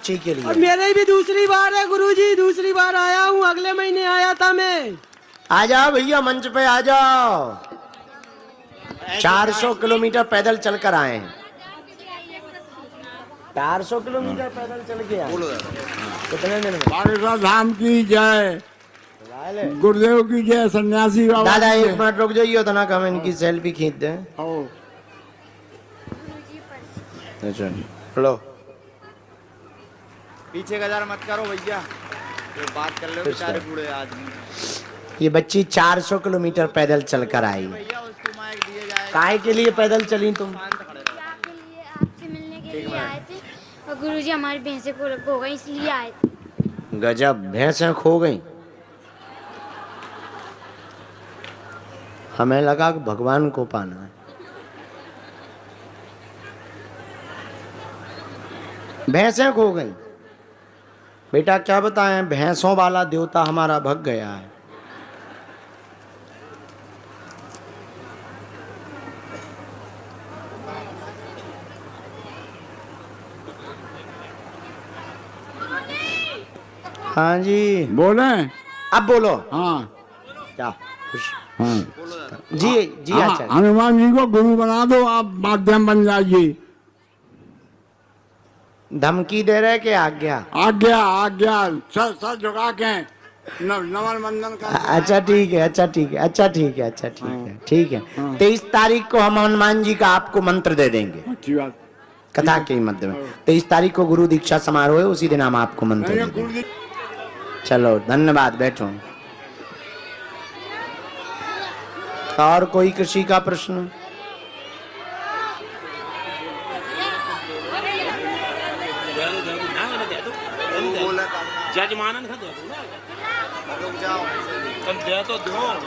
बच्ची के लिए। मेरे भी दूसरी बार है गुरुजी, दूसरी बार आया हूँ, अगले महीने आया था मैं। आ जाओ भैया, मंच पे आ जाओ। 400 किलोमीटर पैदल चलकर आए हैं। 400 किलोमीटर पैदल चल के आए। कितने दिन में? बागेश्वर धाम की जय, गुरुदेव की जय, सन्यासी बाबा। दादा एक मिनट रुक जाइए तो ना, हम इनकी सेल्फी खींच दें। अच्छा लो, पीछे का जरा मत करो भैया, तो बात कर लो बेचारे बूढ़े आदमी। ये बच्ची 400 किलोमीटर पैदल चलकर आई। काहे के लिए पैदल चली तुम? आपसे मिलने के लिए आए थे और गुरुजी हमारी भैंसें खो गई इसलिए आए थे। गजब, भैंसें खो गई। हमें लगा कि भगवान को पाना है। भैंसें खो गई। बेटा क्या बताएं, भैंसों वाला देवता हमारा भग गया है। हाँ जी बोले। अब बोलो। हाँ क्या खुश? हाँ जी जी। हाँ, अच्छा, हनुमान जी को गुरु बना दो, आप माध्यम बन जाइए। धमकी दे रहे कि आज्ञा? आज्ञा आज्ञा, सर झुका के नमन वंदन कर। अच्छा ठीक है, अच्छा ठीक है, अच्छा ठीक है, अच्छा ठीक है, ठीक है। 23 तारीख को हम हनुमान जी का आपको मंत्र दे देंगे, अच्छी बात। कथा के मध्य में। 23 तारीख को गुरु दीक्षा समारोह है, उसी दिन हम आपको मंत्र दे देंगे। चलो धन्यवाद, बैठो। और कोई कृषि का प्रश्न?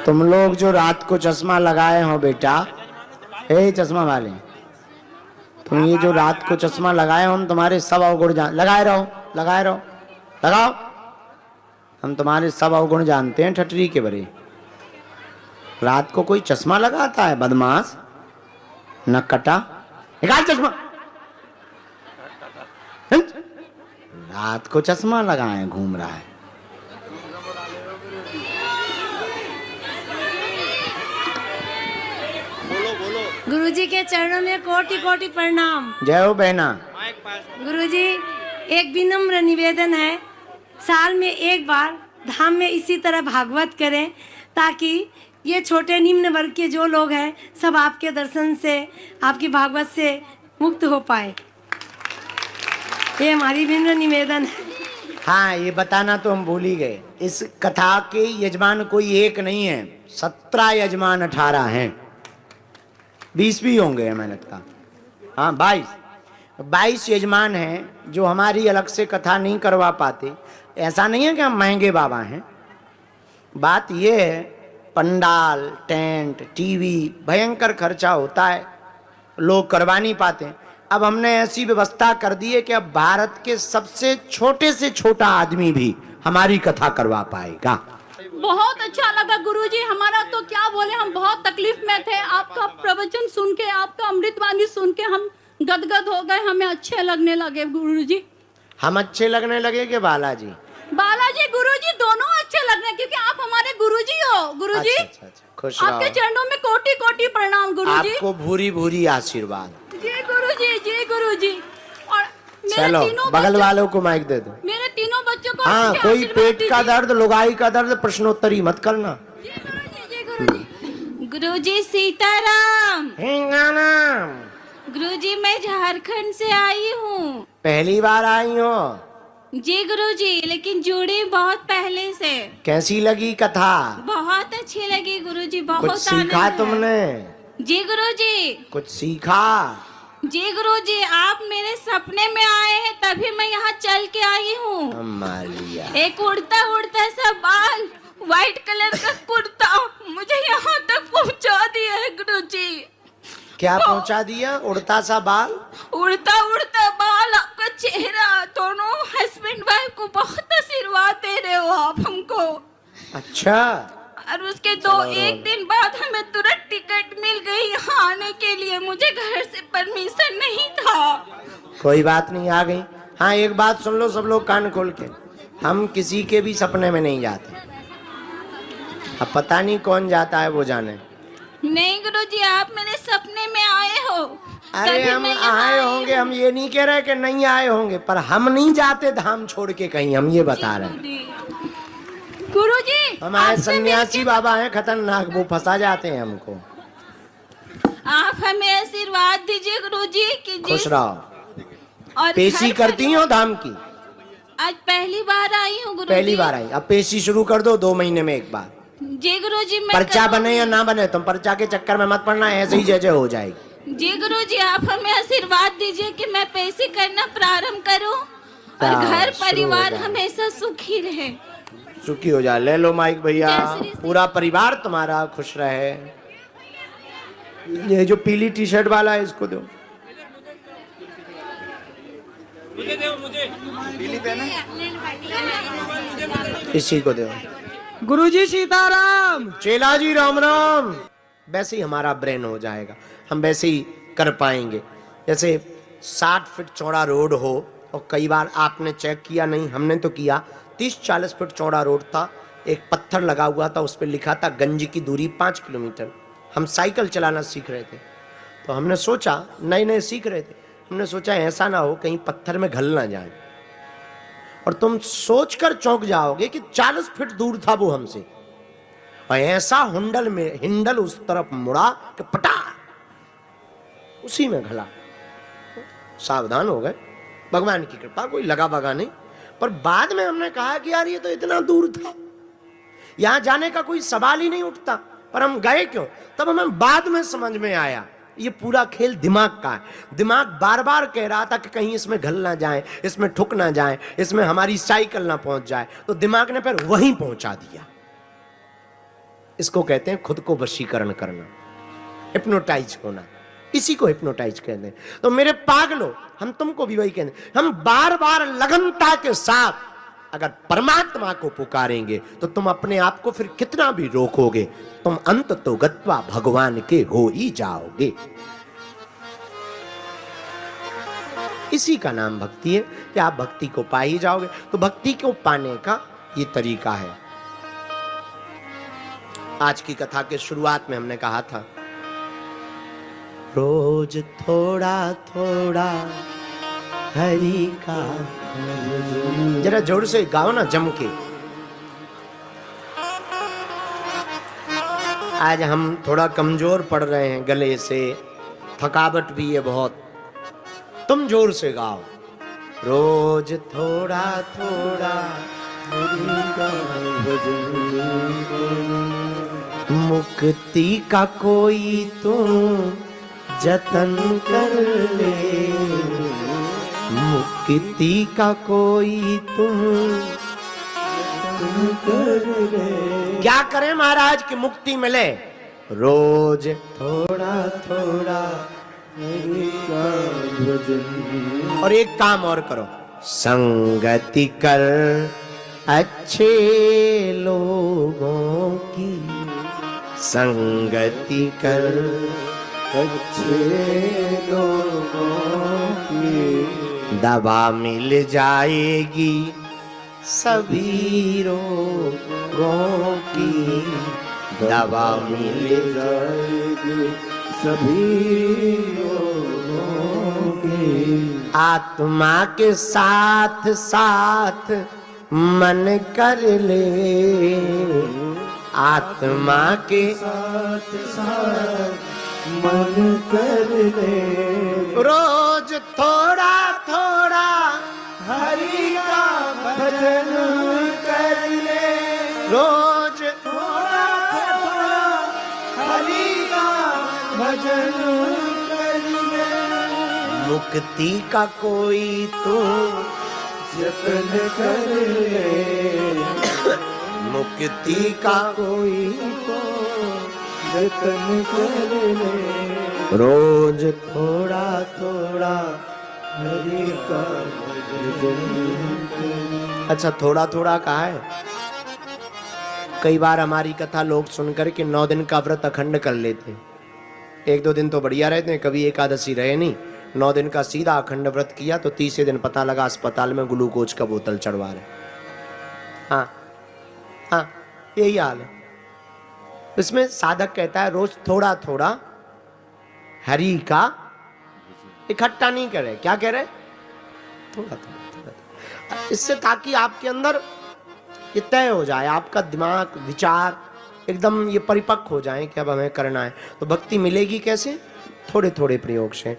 तुम लोग जो रात को चश्मा लगाए हो बेटा, हे चश्मा वाले, तुम ये जो रात को चश्मा लगाए हो, हम तुम्हारे सब अवगुण लगाए रहो, लगाए रहो, लगाओ। हम तुम्हारे सब अवगुण जानते हैं ठटरी के बरे। रात को कोई चश्मा लगाता है बदमाश, नकटा, निकाल चश्मा। रात को चश्मा लगाए घूम रहा है। गुरुजी के चरणों में कोटि कोटि प्रणाम। जय हो बहना। गुरुजी एक विनम्र निवेदन है, साल में एक बार धाम में इसी तरह भागवत करें, ताकि ये छोटे निम्न वर्ग के जो लोग हैं सब आपके दर्शन से, आपकी भागवत से मुक्त हो पाए। ये हमारी विनम्र निवेदन है। हाँ, ये बताना तो हम भूल ही गए, इस कथा के यजमान कोई एक नहीं है, 17 यजमान 18 हैं, 20 भी होंगे हमें लगता। हाँ 22 यजमान हैं जो हमारी अलग से कथा नहीं करवा पाते। ऐसा नहीं है कि हम महंगे बाबा हैं, बात यह है पंडाल, टेंट, टीवी भयंकर खर्चा होता है, लोग करवा नहीं पाते। अब हमने ऐसी व्यवस्था कर दी है कि अब भारत के सबसे छोटे से छोटा आदमी भी हमारी कथा करवा पाएगा। बहुत अच्छा लगा गुरुजी, हमारा तो क्या बोले, हम बहुत तकलीफ में थे। आपका प्रवचन सुन के, आपका अमृतवाणी सुन के हम गदगद हो गए, हमें अच्छे लगने लगे गुरुजी। हम अच्छे लगने लगे कि बालाजी? बालाजी गुरुजी दोनों अच्छे लगने, क्योंकि आप हमारे गुरुजी हो गुरुजी। अच्छा, खुश रहो। आपके चरणों में कोटि कोटि प्रणाम गुरुजी। आपको भूरी भूरी आशीर्वाद। जी गुरुजी, जी गुरुजी। और चलो बगल वालों को माइक दे दो। मेरे तीनों बच्चों को हाँ, कोई पेट का दर्द, लुगाई का दर्द, प्रश्नोत्तरी मत करना। गुरुजी सीताराम। हिंगानाम। गुरुजी मैं झारखंड से आई हूँ। पहली बार आई हो? जी गुरुजी, लेकिन जुड़ी बहुत पहले से। कैसी लगी कथा? बहुत अच्छी लगी गुरुजी, बहुत कुछ सीखा तुमने? जी गुरुजी। कुछ सीखा? जी गुरुजी, आप मेरे सपने में आए हैं तभी मैं यहाँ चल के आई हूँ। एक उड़ता उड़ता सा बाल, व्हाइट कलर का कुर्ता मुझे यहाँ तक पहुँचा दिया है गुरुजी। क्या पहुँचा दिया? उड़ता सा बाल? उड़ता उड़ता बाल, आपका चेहरा, दोनों हस्बैंड वाइफ को बहुत आशीर्वाद दे रहे हो आप हमको। अच्छा। और उसके एक दिन बाद हमें तुरंत टिकट मिल गई यहाँ आने के लिए, मुझे घर से परमिशन नहीं था। कोई बात नहीं, आ गई। हाँ एक बात सुन लो सब लोग कान खोल के, हम किसी के भी सपने में नहीं जाते। अब पता नहीं कौन जाता है वो जाने। नहीं गुरुजी, आप मेरे सपने में आए हो। अरे तभी हम मैं यहाँ आए आई होंगे, हूँ। हम ये नहीं कह रहे कि नहीं आए होंगे, पर हम नहीं जाते धाम छोड़ के कहीं, हम ये बता रहे हैं। गुरुजी, हमारे आपसे सन्यासी मिलके- बाबा हैं खतरनाक, वो फंसा जाते हैं हमको। आप हमें आशीर्वाद दीजिए गुरुजी कि खुश जिस रहो। और पेशी घर करती हो धाम की? आज पहली बार आई हूँ गुरुजी। पहली बार आई, अब पेशी शुरू कर दो 2 महीने में एक बार। जी गुरुजी, मैं पर्चा करूँगी। बने या ना बने, तुम पर्चा के चक्कर में मत पड़ना, ऐसे ही जैसे हो जाएगी। जी गुरुजी, आप हमें आशीर्वाद दीजिए कि मैं पेशी करना प्रारंभ करूं और हाँ, घर शुरू हो परिवार जाए। हमेशा सुखी रहे। सुखी हो जा। ले लो माइक भैया, जय श्री- पूरा परिवार तुम्हारा खुश रहे। ये जो पीली टी शर्ट वाला है इसको दो। इसी को दो। गुरुजी सीताराम। चेला जी राम राम। वैसे ही हमारा ब्रेन हो जाएगा, हम वैसे ही कर पाएंगे। जैसे 60 फीट चौड़ा रोड हो और कई बार आपने चेक किया नहीं, हमने तो किया, 30-40 फीट चौड़ा रोड था, एक पत्थर लगा हुआ था, उस पर लिखा था गंज की दूरी 5 किलोमीटर। हम साइकिल चलाना सीख रहे थे, तो हमने सोचा, नए नए सीख रहे थे, हमने सोचा ऐसा ना हो कहीं पत्थर में घल ना जाए। और तुम सोचकर चौंक जाओगे कि 40 फीट दूर था वो हमसे, और ऐसा हिंडल उस तरफ मुड़ा कि पटा उसी में घला। सावधान हो गए, भगवान की कृपा, कोई लगा बगा नहीं। पर बाद में हमने कहा कि यार ये तो इतना दूर था, यहां जाने का कोई सवाल ही नहीं उठता, पर हम गए क्यों? तब हमें बाद में समझ में आया ये पूरा खेल दिमाग का है। दिमाग बार बार कह रहा था कि कहीं इसमें घल ना जाए, इसमें ठुक ना जाए, इसमें हमारी साइकिल ना पहुंच जाए, तो दिमाग ने फिर वहीं पहुंचा दिया। इसको कहते हैं खुद को वशीकरण करना, हिप्नोटाइज होना, इसी को हिप्नोटाइज कहते हैं। तो मेरे पागलों, हम तुमको भी वही कहते हैं, हम बार बार लगनता के साथ अगर परमात्मा को पुकारेंगे तो तुम अपने आप को फिर कितना भी रोकोगे, तुम अंत तो गत्वा भगवान के हो ही जाओगे। इसी का नाम भक्ति है कि आप भक्ति को पा ही जाओगे। तो भक्ति को पाने का ये तरीका है। आज की कथा के शुरुआत में हमने कहा था, रोज थोड़ा थोड़ा हरि का। जरा जोर से गाओ ना, जम के। आज हम थोड़ा कमजोर पड़ रहे हैं, गले से थकावट भी है बहुत। तुम जोर से गाओ, रोज थोड़ा थोड़ा हरि का मुक्ति का कोई तो जतन कर ले, मुक्ति का कोई तुम कर ले। क्या करें महाराज की मुक्ति मिले? रोज थोड़ा थोड़ा हरि का भजन। और एक काम और करो, संगति कर अच्छे लोगों की, संगति कर अच्छे लोगों की, दवा मिल जाएगी सभी रोगों की, दवा मिल जाएगी सभी रोगों की। आत्मा के साथ साथ मन कर ले, आत्मा के साथ साथ मन कर ले। रोज थोड़ा थोड़ा हरि का भजन कर ले, रोज थोड़ा थोड़ा हरि का भजन कर ले। मुक्ति का कोई तो जतन कर ले, मुक्ति का कोई तो जतन कर ले। रोज थोड़ा थोड़ा हरि का भजन। अच्छा, थोड़ा थोड़ा कहा है? कई बार हमारी कथा लोग सुनकर के 9 दिन का व्रत अखंड कर लेते हैं। 1-2 दिन तो बढ़िया रहते हैं, कभी एकादशी रहे नहीं, 9 दिन का सीधा अखंड व्रत किया तो 30वें दिन पता लगा अस्पताल में ग्लूकोज का बोतल चढ़वा रहे। हाँ हाँ, यही हाल है। इसमें साधक कहता है रोज थोड़ा थोड़ा हरि का इकट्ठा नहीं करे, क्या कह रहे, थोड़ा थोड़ा। इससे ताकि आपके अंदर ये तय हो जाए, आपका दिमाग विचार एकदम ये परिपक्व हो जाए कि अब हमें करना है। तो भक्ति मिलेगी कैसे? थोड़े थोड़े प्रयोग से।